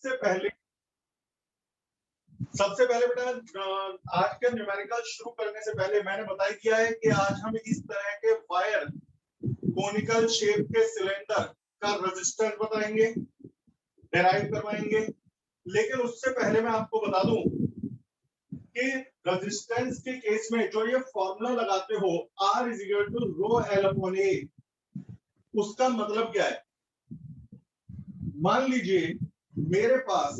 सबसे पहले बेटा आज के न्यूमेरिकल शुरू करने से पहले मैंने बता दिया है कि आज हम इस तरह के वायर कोनिकल शेप के सिलेंडर का रेजिस्टेंस बताएंगे, डेराइव करवाएंगे। लेकिन उससे पहले मैं आपको बता दूं कि रेजिस्टेंस के केस में जो ये फॉर्मूला लगाते हो R = ρL/A, उसका मतलब क्या है? मान लीजिए मेरे पास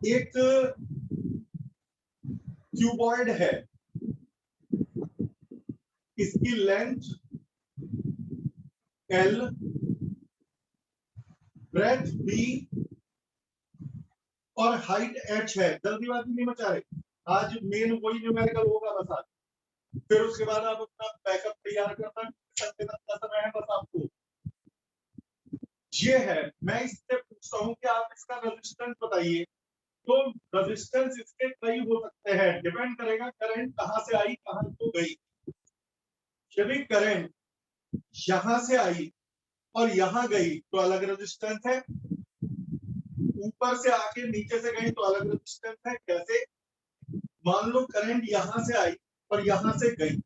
एक क्यूबॉइड है, इसकी लेंथ L, ब्रेथ B और हाइट H है। जल्दीबाजी नहीं मचा रहे, आज मेन वही न्यूमेरिकल होगा बस आज। फिर उसके बाद आप अपना बैकअप तैयार करना, समय है बस आपको। ये है, मैं इससे पूछता हूँ कि आप इसका रेजिस्टेंस बताइए। तो रेजिस्टेंस इसके कई हो सकते हैं, डिपेंड करेगा करंट कहां से आई कहां को गई। यदि करंट यहां से आई और यहां गई तो अलग रेजिस्टेंस है, ऊपर से आके नीचे से गई तो अलग रेजिस्टेंस है। कैसे? मान लो करंट यहां से आई और यहां से गई,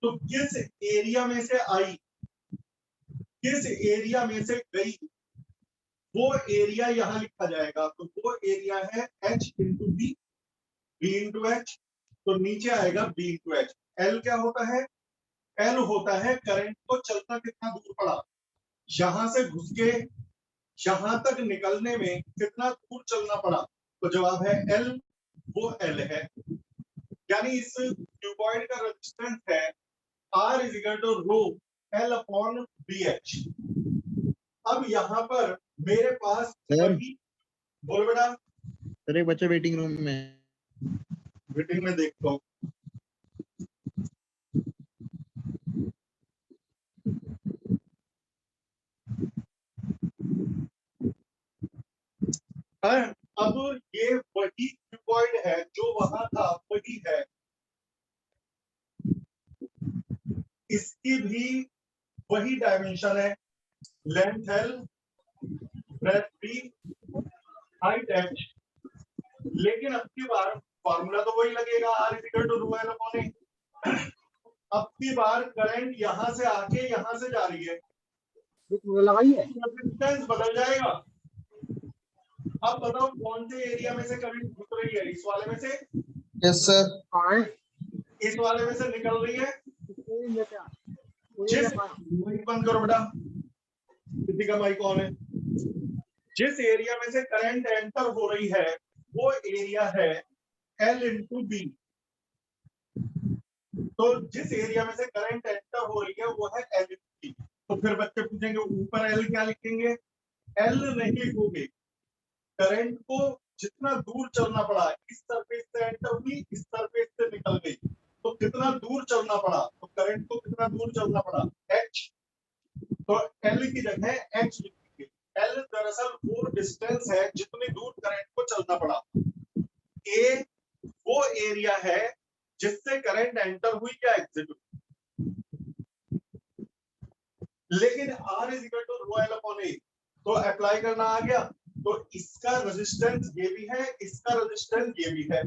तो किस एरिया में से आई, किस एरिया में से गई, वो एरिया यहां लिखा जाएगा। तो वो एरिया है H × B, B × H, तो नीचे आएगा B × H। L क्या होता है? L होता है करंट को चलना कितना दूर पड़ा, यहां से घुस के यहां तक निकलने में कितना दूर चलना पड़ा। तो जवाब है L, वो L है। यानी इस क्यूबॉइड का रेजिस्टेंस है R = ρL/BH। अब यहाँ पर मेरे पास वही, बोल बेटा। सर एक बच्चा वेटिंग रूम में, वेटिंग में देखता हूँ। अब ये वही क्यूबॉइड है जो वहां था, वही है। इसकी भी वही डायमेंशन है, length L, breadth B, height H। लेकिन अब की बार फॉर्मूला तो वही लगेगा, R = ρL/A। अब की बार करंट यहां से आके यहां से जा रही है, रेजिस्टेंस बदल जाएगा। अब बताओ कौन से एरिया में से करंट घुस रही है? इस वाले में से? Yes sir. इस वाले में से निकल रही है? माइक बंद करो बेटा, किसी का माइक ऑन है। जिस एरिया में से करंट एंटर हो रही है वो एरिया है L × B। तो जिस एरिया में से करंट एंटर हो रही है वो है L × B। तो फिर बच्चे पूछेंगे ऊपर L क्या लिखेंगे? L नहीं लिखोगे, करंट को जितना दूर चलना पड़ा, इस सरफेस से एंटर हुई, इस सरफेस से निकल गई, तो कितना दूर चलना पड़ा, तो करंट को कितना दूर चलना पड़ा, H। तो L की जगह H लिखेंगे। L दरअसल वो डिस्टेंस है जितनी दूर करंट को चलना पड़ा। A वो एरिया है जिससे करंट एंटर हुई या एग्जिट हुई। लेकिन R = ρL/A, तो अप्लाई करना आ गया। तो इसका रेजिस्टेंस ये भी है, इसका रेजिस्टेंस ये भी है।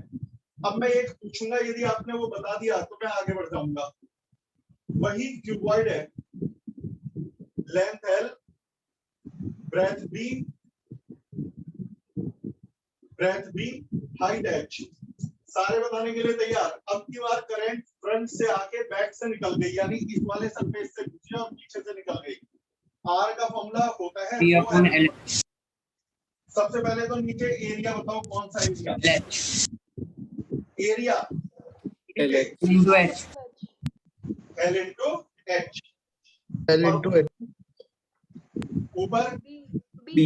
अब मैं एक पूछूंगा, यदि आपने वो बता दिया तो मैं आगे बढ़ जाऊंगा। वही क्यूबॉइड है, length L, breadth B, height H। सारे बताने के लिए तैयार। अब की बार करंट फ्रंट से आके बैक से निकल गई, यानी इस वाले सरफेस से घुसी और पीछे से निकल गई। R का फॉर्मूला होता है ρL। सबसे पहले तो नीचे एरिया बताओ, कौन सा एरिया? Area L × H। ऊपर B।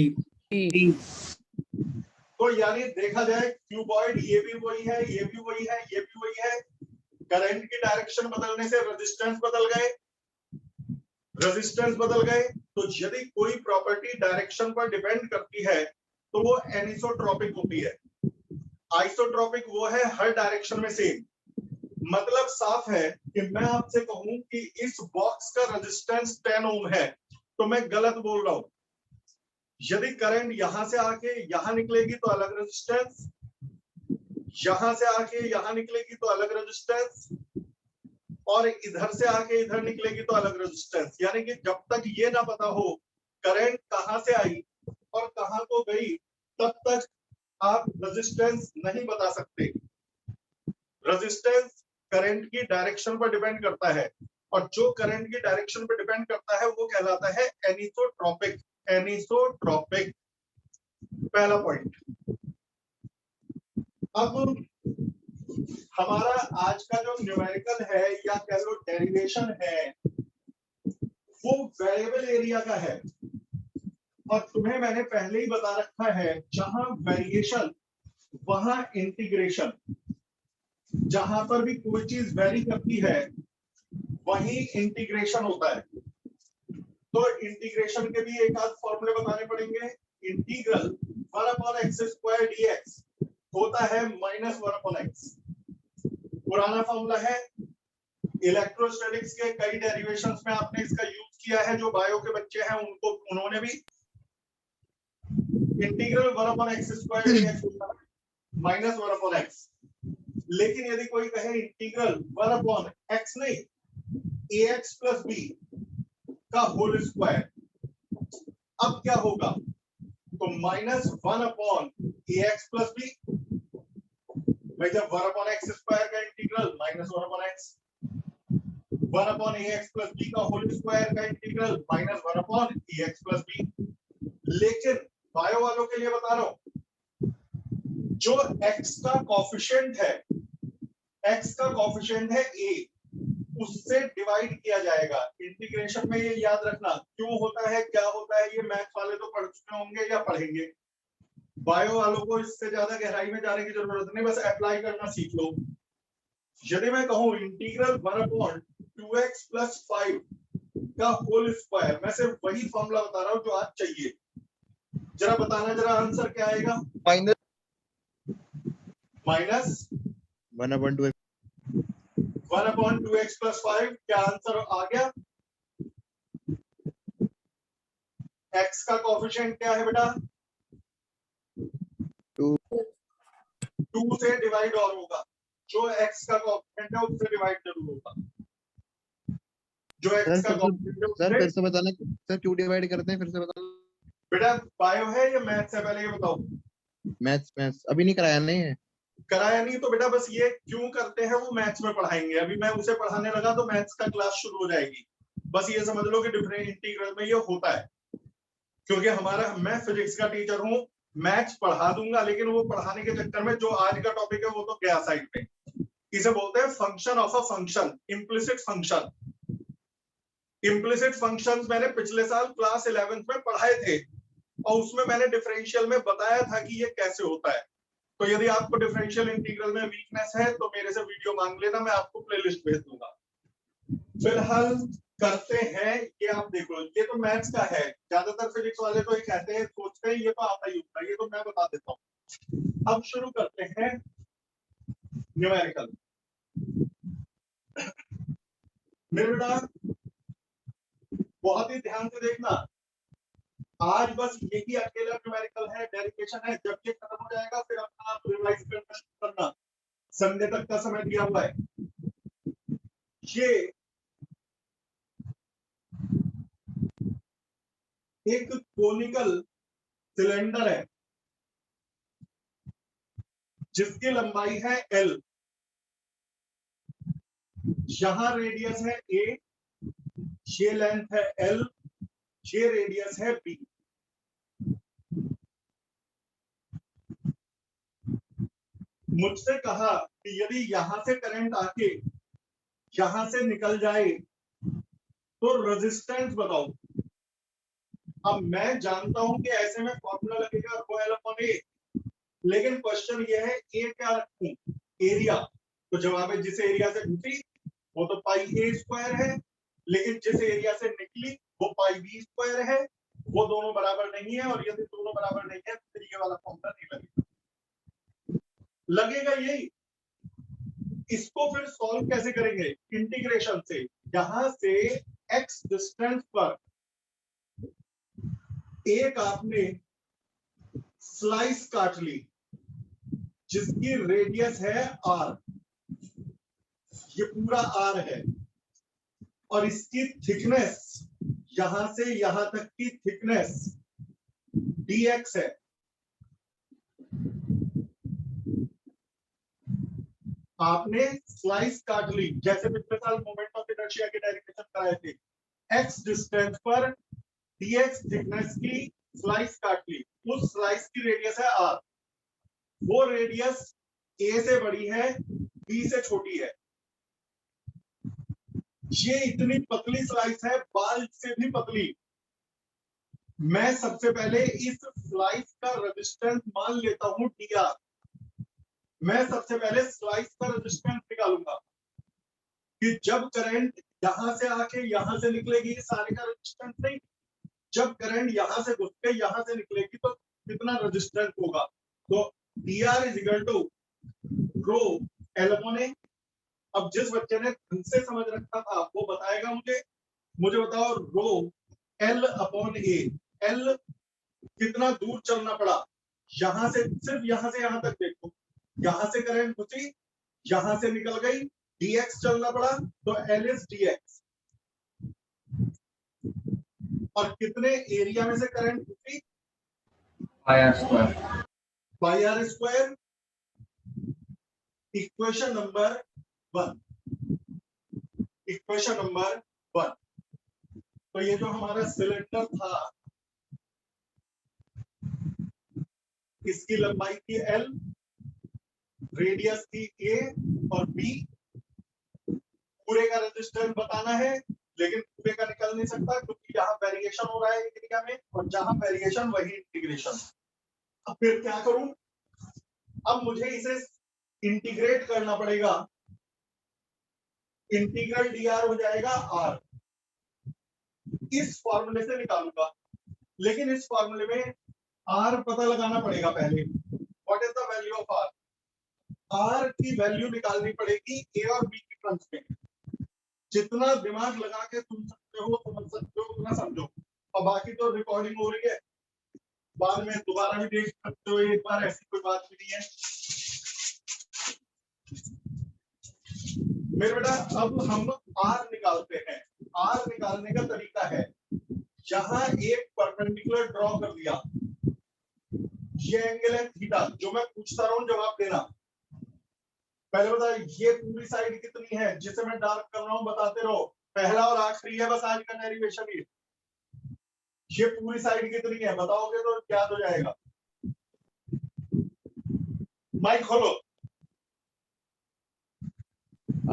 तो यानी देखा जाए क्यूबॉइड ये भी वही है, ये भी वही है, ये भी वही है। करंट की डायरेक्शन बदलने से रेजिस्टेंस बदल गए, रेजिस्टेंस बदल गए। तो यदि कोई प्रॉपर्टी डायरेक्शन पर डिपेंड करती है तो वो एनिसोट्रॉपिक होती है। आइसोट्रॉपिक वो है हर डायरेक्शन में सेम। मतलब साफ है कि मैं आपसे कहूं कि इस बॉक्स का रेजिस्टेंस 10 ओम है तो मैं गलत बोल रहा हूं। यदि करंट यहां से आके यहां निकलेगी तो अलग रेजिस्टेंस, यहां से आके यहां निकलेगी तो अलग रेजिस्टेंस, और इधर से आके इधर निकलेगी तो अलग रेजिस्टेंस। यानी कि जब तक ये ना पता हो करंट कहां से आई और कहां को गई, तब तक आप रेजिस्टेंस नहीं बता सकते। रेजिस्टेंस करंट की डायरेक्शन पर डिपेंड करता है, और जो करंट की डायरेक्शन पर डिपेंड करता है वो कहलाता है एनिसोट्रॉपिक। एनिसोट्रॉपिक पहला पॉइंट। अब हमारा आज का जो न्यूमेरिकल है या कह लो डेरिवेशन है, वो वेरिएबल एरिया का है। और तुम्हें मैंने पहले ही बता रखा है, जहां वेरिएशन वहां इंटीग्रेशन। जहां पर भी कोई चीज वेरी करती है वहीं इंटीग्रेशन होता है। तो इंटीग्रेशन के भी एक आध फॉर्मूले बताने पड़ेंगे। इंटीग्रल 1/x² dx होता है -1/x। पुराना फॉर्मूला है, इलेक्ट्रोस्टैटिक्स के कई डेरिवेशंस में आपने इसका यूज किया है। जो बायो के बच्चे हैं उन्होंने भी इंटीग्रल 1/x² dx -1/x। लेकिन यदि कोई कहे इंटीग्रल 1/x नहीं, ax + b का होल स्क्वायर, अब क्या होगा? तो -1/ax + b। भाई जब 1/x² का इंटीग्रल -1/x, 1/ax + b का होल स्क्वायर का इंटीग्रल -1/ax + b। लेकिन बायो वालों के लिए बता रहा हूं, जो x का कोफिशिएंट है, x का कोफिशिएंट है a, उससे डिवाइड किया जाएगा। इंटीग्रेशन में ये याद रखना, क्यों होता है क्या होता है, ये मैथ वाले तो पढ़ चुके होंगे या पढ़ेंगे। बायो वालों को इससे ज्यादा गहराई में जाने की जरूरत नहीं, बस अप्लाई करना सीख लो। यदि मैं कहूं इंटीग्रल 1/2x + 5 का होल स्क्वायर, मैं सिर्फ वही फॉर्मूला बता रहा हूं जो आज चाहिए। जरा बताना, जरा आंसर क्या आएगा? Minus 1/2x + 5। क्या आंसर आ गया? x का कोफिशिएंट क्या है बेटा? 2 से डिवाइड और होगा। जो x का कोफिशिएंट है उससे डिवाइड जरूर होगा। जो x का कोफिशिएंट सर फिर से बताना सर, क्यों डिवाइड करते हैं, फिर से बताना। बेटा बायो है या मैथ्स है, पहले ये बताओ। मैथ्स अभी नहीं कराया, नहीं है कराया नहीं तो बेटा बस ये क्यों करते हैं वो मैथ्स में पढ़ाएंगे। अभी मैं उसे पढ़ाने लगा तो मैथ्स का क्लास शुरू हो जाएगी। बस ये समझ लो कि डिफरेंट इंटीग्रल में ये होता है, क्योंकि मैं फिजिक्स का टीचर हूँ, मैथ्स पढ़ा दूंगा, लेकिन वो पढ़ाने के चक्कर में जो आज का टॉपिक है वो तो गया साइड पे। इसे बोलते हैं function of a function, implicit function. Implicit functions मैंने पिछले साल क्लास 11th में पढ़ाए थे, और उसमें मैंने डिफरेंशियल में बताया था कि ये कैसे होता है। तो यदि आपको डिफरेंशियल इंटीग्रल में वीकनेस है तो मेरे से वीडियो मांग लेना, मैं आपको प्लेलिस्ट भेज दूंगा। फिलहाल करते हैं, ये आप देखो, ये तो मैथ्स का है। ज्यादातर फिजिक्स वाले तो ये कहते हैं, सोचते हैं ये तो आता ही होता है, ये तो मैं बता देता हूँ। अब शुरू करते हैं न्यूमेरिकल। मेरे बेटा बहुत ही ध्यान से देखना, आज बस यही अकेला न्यूमेरिकल है, डेरिवेशन है। जब ये खत्म हो जाएगा फिर अपना आप रिवाइज करना। संडे तक का समय दिया हुआ है। ये एक कोनिकल सिलेंडर है जिसकी लंबाई है L, यहां रेडियस है A, ये लेंथ है L, ये रेडियस है B। मुझसे कहा कि यदि यहां से करंट आके यहां से निकल जाए तो रेजिस्टेंस बताओ। अब मैं जानता हूं कि ऐसे में फॉर्मूला लगेगा ρL/A, लेकिन क्वेश्चन ये है ए क्या रखूं? एरिया। तो जवाब है जिस एरिया से घुसी वो तो πa² है, लेकिन जिस एरिया से निकली वो πb² है। वो दोनों बराबर नहीं है, और यदि दोनों बराबर नहीं है तो फिर ये वाला फॉर्मूला नहीं लगेगा यही। इसको फिर सॉल्व कैसे करेंगे? इंटीग्रेशन से। यहां से x डिस्टेंस पर एक आपने स्लाइस काट ली जिसकी रेडियस है r, ये पूरा r है और इसकी थिकनेस यहां से यहां तक की थिकनेस dx है। आपने स्लाइस काट ली, जैसे पिछले साल मोमेंट ऑफ इनर्शिया के डेरिवेशन कराए थे, x डिस्टेंस पर dx थिकनेस की स्लाइस काट ली, उस स्लाइस की रेडियस है r, वो रेडियस a से बड़ी है, b से छोटी है। ये इतनी पतली स्लाइस है, बाल से भी पतली। मैं सबसे पहले इस स्लाइस का रेजिस्टेंस मान लेता हूं dr। मैं सबसे पहले स्लाइस का रेजिस्टेंस निकालूंगा कि जब करंट यहां से आके यहां से निकलेगी, सारे का रेजिस्टेंस नहीं, जब करंट यहां से घुस के यहां से निकलेगी तो कितना रेजिस्टेंस होगा। तो dr is equal to rho L/A। अब जिस बच्चे ने ढंग से समझ रखा था वो बताएगा मुझे बताओ रो L/A, L कितना दूर चलना पड़ा, यहां से, सिर्फ यहां से यहां तक देखो, यहां से करंट घुसी, यहां से निकल गई, dx चलना पड़ा, तो L इज dx। और कितने एरिया में से करंट घुसी, by r square. Equation number 1, equation number 1। तो ये जो हमारा सिलेंडर था, इसकी लंबाई थी L, रेडियस थी A और B। पूरे का रेजिस्टेंस बताना है, लेकिन पूरे का निकल नहीं सकता क्योंकि यहाँ वेरिएशन हो रहा है एरिया में, और जहां वेरिएशन वही इंटीग्रेशन। अब फिर क्या करूं, अब मुझे इसे इंटीग्रेट करना पड़ेगा। इंटीग्रल dr हो जाएगा r, इस फॉर्मूले से निकालूंगा, लेकिन इस फॉर्मूले में r पता लगाना पड़ेगा पहले। What is the value of r? r की वैल्यू निकालनी पड़ेगी a और b के टर्म्स में। जितना दिमाग लगा के सुन सकते हो, समझ सकते हो, उतना समझो। और बाकी तो रिकॉर्डिंग हो रही है, बाद में दोबारा भी देख सकते हो एक बार, ऐसी कोई बात भी नहीं है मेरे बेटा। अब हम r निकालते हैं। r निकालने का तरीका है, जहां एक परपेंडिकुलर ड्रॉ कर दिया, ये एंगल है थीटा, जो मैं पूछता रहा हूं जवाब देना। पहले बता, ये पूरी साइड कितनी है जिसे मैं डार्क कर रहा हूं, बताते रहो। पहला और आखिरी है बस आज का डेरिवेशन ये पूरी साइड कितनी है बताओगे तो याद हो जाएगा। माइक खोलो।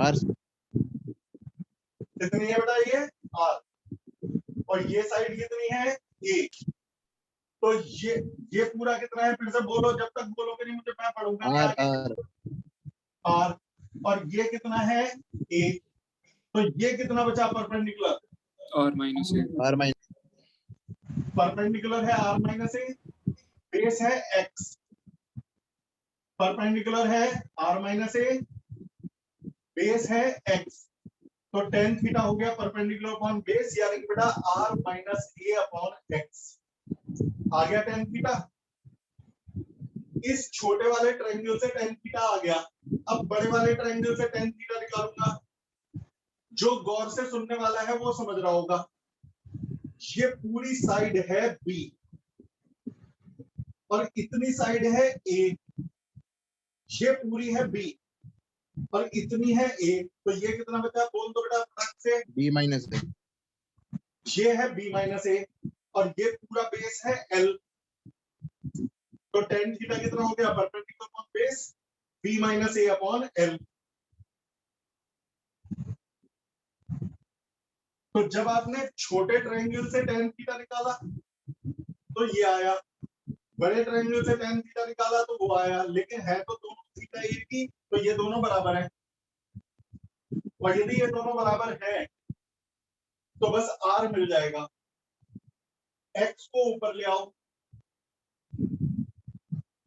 R कितनी है बेटा ये R, और ये साइड कितनी है A। तो ये पूरा कितना है, फिर से बोलो, जब तक बोलोगे नहीं मुझे, मैं पढ़ूंगा नहीं R आगे। R R, और ये कितना है A। तो ये कितना बचा परपेंडिकुलर, और माइनस ए R minus परपेंडिकुलर है R माइनस A, बेस है X, परपेंडिकुलर है R माइनस A, बेस है X। तो tan थीटा हो गया परपेंडिकुलर अपॉन बेस, यानी कि बेटा R minus A upon X आ गया tan थीटा। इस छोटे वाले ट्रायंगल से tan थीटा आ गया। अब बड़े वाले ट्रायंगल से tan थीटा निकालूंगा। जो गौर से सुनने वाला है वो समझ रहा होगा। ये पूरी साइड है B और इतनी साइड है A। ये पूरी है B और इतनी है A। तो ये कितना बचा, बोल दो बेटा फटाक से। B minus A ये है B माइनस A और ये पूरा बेस है L। तो tan थीटा कितना हो गया, perpendicular upon base B minus A upon L। तो जब आपने छोटे ट्रायंगल से tan थीटा निकाला तो ये आया, बड़े ट्रायंगल से tan थीटा निकाला तो वो आया, लेकिन है तो दोनों थीटा एक ही, तो ये दोनों बराबर है। और यदि ये दोनों बराबर है तो बस R मिल जाएगा। X को ऊपर ले आओ,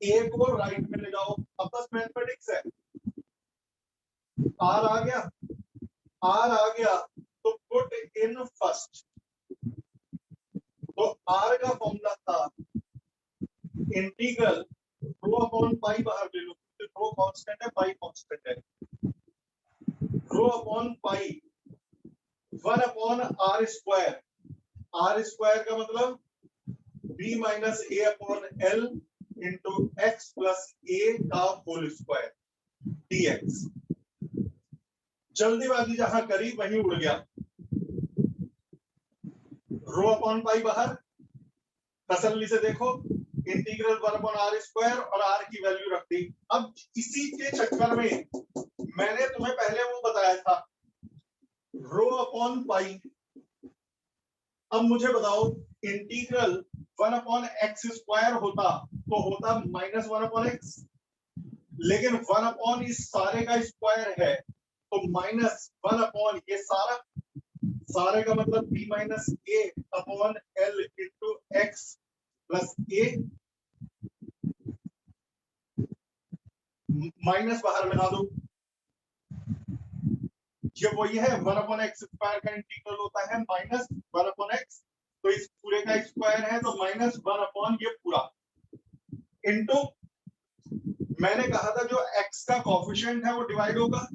A को राइट में ले जाओ। अब बस मैथमेटिक्स है। R आ गया, R आ गया तो पुट इन फर्स्ट। तो r का फॉर्मूला था इंटीग्रल रो अपॉन पाई, बाहर ले लो, रो कांस्टेंट है, पाई कांस्टेंट है, rho upon pi 1 upon R square, R square का मतलब b minus A upon L into X plus A का होल स्क्वायर dx। जल्दीबाजी जहां करी वहीं उड़ गया, रो अपॉन पाई बाहर, तसल्ली से देखो, इंटीग्रल 1 अपॉन आर स्क्वायर और आर की वैल्यू रख दी। अब इसी के चक्कर में मैंने तुम्हें पहले वो बताया था रो अपॉन पाई। अब मुझे बताओ इंटीग्रल 1 अपॉन एक्स स्क्वायर होता तो होता माइनस 1 अपॉन एक्स, लेकिन 1 अपॉन इस सारे का स्क्वायर है तो माइनस 1 अपॉन ये सारा, सारे का मतलब b minus A upon L into X plus A, minus बाहर लगा दो, ये वही है 1 अपॉन एक्स स्क्वायर का इंटीग्रल होता है माइनस 1 अपॉन एक्स, तो इस पूरे का स्क्वायर है तो माइनस 1 अपॉन ये पूरा इंटू, मैंने कहा था जो x का कोएफिशिएंट है वो डिवाइड होगा।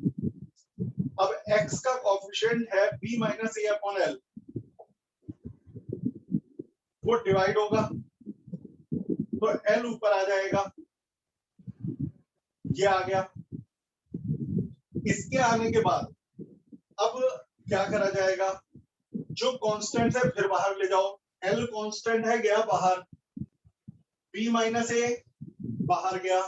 अब x का कोएफिशिएंट है b minus A upon L, वो डिवाइड होगा तो l ऊपर आ जाएगा, ये आ गया। इसके आने के बाद अब क्या करा जाएगा, जो कांस्टेंट है फिर बाहर ले जाओ, l कांस्टेंट है गया बाहर, b माइनस ए बाहर गया।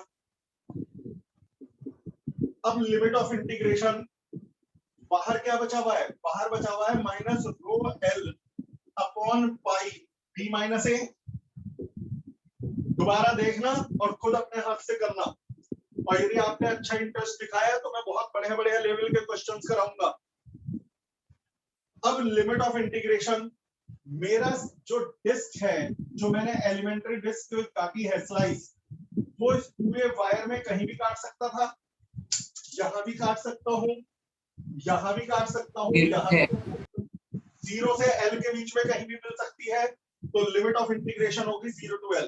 अब लिमिट ऑफ इंटीग्रेशन, बाहर क्या बचा हुआ है, बाहर बचा हुआ है minus rho L upon pi B minus A. दोबारा देखना और खुद अपने हाथ से करना, और यदि आपने अच्छा इंटरेस्ट दिखाया तो मैं बहुत बढ़िया बढ़िया लेवल के क्वेश्चंस कराऊंगा। अब लिमिट ऑफ इंटीग्रेशन, मेरा जो डिस्क है, जो मैंने एलिमेंट्री डिस्क काटी है स्लाइस, वो इस पूरे वायर में कहीं भी काट सकता था, यहां भी काट सकता हूं, यहां भी काट सकता हूं, यहां 0 से L के बीच में कहीं भी मिल सकती है, तो लिमिट ऑफ इंटीग्रेशन होगी 0 टू L।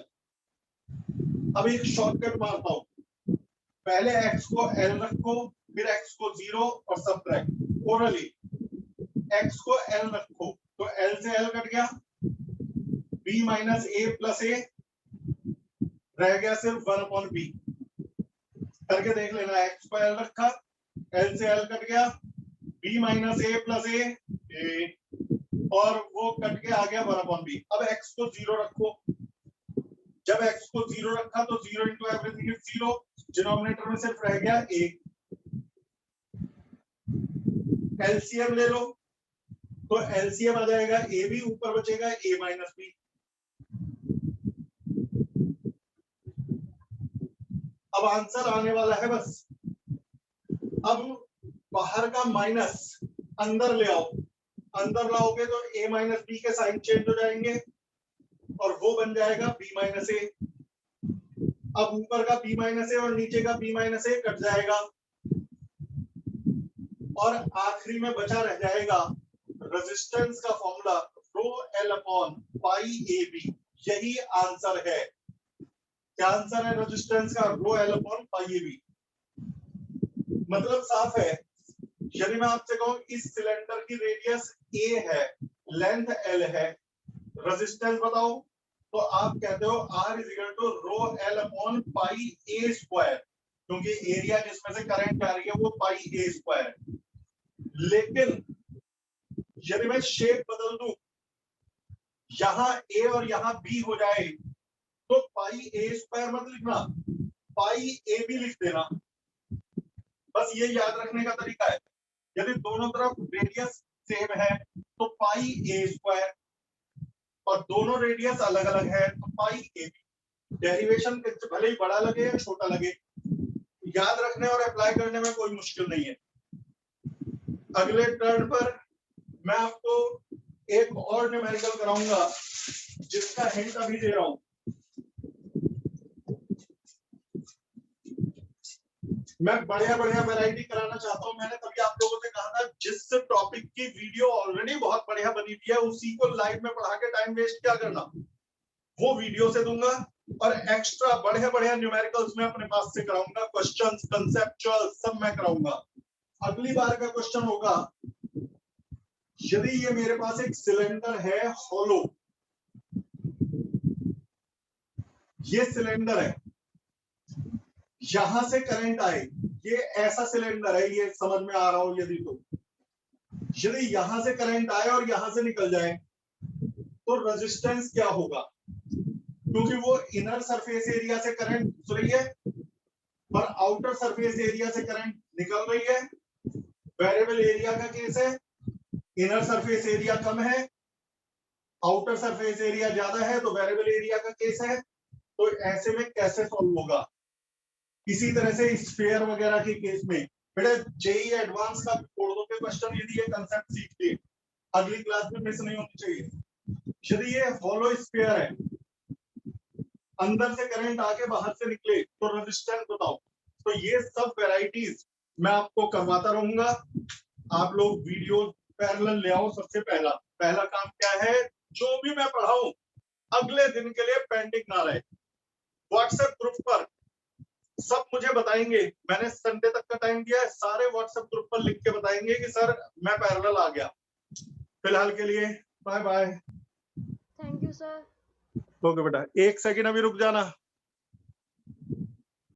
अब एक शॉर्टकट मारता हूं, पहले x को L रखो, फिर x को 0 और सबट्रैक्ट ओरली, x को L रखो तो L से L कट गया, b माइनस ए प्लस ए रह गया सिर्फ 1 अपॉन b, करके देख लेना, x को L रखा, L से L कट गया, b माइनस ए प्लस ए और वो कट के आ गया 1 अपॉन b। अब x को 0 रखो, जब x को 0 रखा तो 0 इंटू एवरीथिंग इज 0, डिनोमिनेटर में सिर्फ रह गया a। एलसीएम ले लो तो एलसीएम आ जाएगा a भी, ऊपर बचेगा a माइनस b। अब आंसर आने वाला है बस। अब बाहर का माइनस अंदर ले आओ, अंदर लाओगे तो a माइनस बी के साइन चेंज हो जाएंगे और वो बन जाएगा b माइनस ए। अब ऊपर का b माइनस ए और नीचे का b माइनस ए कट जाएगा और आखिरी में बचा रह जाएगा रेजिस्टेंस का formula rho L upon pi A B. यही आंसर है। क्या आंसर है रेजिस्टेंस का, rho L upon pi A B. मतलब साफ है, यदि मैं आपसे कहूं इस सिलेंडर की रेडियस a है, लेंथ l है, रेजिस्टेंस बताओ, तो आप कहते हो r is equal to rho l upon pi a square, क्योंकि एरिया जिसमें से करंट जा रही है वो पाई a स्क्वायर है। लेकिन यदि मैं शेप बदल दूं, यहां a और यहां b हो जाए तो पाई a स्क्वायर मत लिखना, पाई a भी लिख देना। बस ये याद रखने का तरीका है। यदि दोनों तरफ रेडियस सेम है तो पाई ए स्क्वायर, और दोनों रेडियस अलग अलग है तो पाई ए बी। डेरिवेशन भले ही बड़ा लगे या छोटा लगे, याद रखने और अप्लाई करने में कोई मुश्किल नहीं है। अगले टर्न पर मैं आपको एक और न्यूमेरिकल कराऊंगा जिसका हिंट अभी दे रहा हूं। मैं बढ़िया बढ़िया वैरायटी कराना चाहता हूं। मैंने तभी आप लोगों से कहा था जिस टॉपिक की वीडियो ऑलरेडी बहुत बढ़िया बनी हुई है उसी को लाइव में पढ़ा के टाइम वेस्ट क्या करना, वो वीडियो से दूंगा और एक्स्ट्रा बढ़िया बढ़िया न्यूमेरिकल्स में अपने पास से कराऊंगा, क्वेश्चंस कंसेप्चुअल सब मैं कराऊंगा। अगली बार का क्वेश्चन होगा, यदि ये मेरे पास एक सिलेंडर है हॉलो, ये सिलेंडर है, यहां से करंट आए, ये ऐसा सिलेंडर है, ये समझ में आ रहा हो यदि तो, यदि यहां से करंट आए और यहां से निकल जाए तो रेजिस्टेंस क्या होगा, क्योंकि वो इनर सरफेस एरिया से करंट घुस रही है और आउटर सरफेस एरिया से करंट निकल रही है। वेरिएबल एरिया का केस है, इनर सरफेस एरिया कम है, आउटर सरफेस एरिया ज्यादा है, तो वेरिएबल एरिया का केस है। तो ऐसे में कैसे सॉल्व होगा, इसी तरह से स्फीयर वगैरह के केस में बेटा जेई एडवांस का छोड़ दो के क्वेश्चन, यदि ये कंसेप्ट सीख लिए अगली क्लास में मिस नहीं होनी चाहिए। यदि ये हॉलो स्फीयर है, अंदर से करंट आके बाहर से निकले तो रेजिस्टेंस बताओ। तो ये सब वैरायटीज मैं आपको करवाता रहूंगा। आप लोग वीडियो पैरेलल ले आओ। सबसे पहला काम क्या है, जो भी मैं पढ़ाऊं अगले दिन के लिए पेंडिंग ना रहे। व्हाट्सएप ग्रुप पर सब मुझे बताएंगे, मैंने संडे तक का टाइम दिया है, सारे व्हाट्सएप ग्रुप पर लिख के बताएंगे कि सर मैं पैरेलल आ गया। फिलहाल के लिए bye bye. Thank you sir. Okay बेटा, एक सेकंड अभी रुक जाना।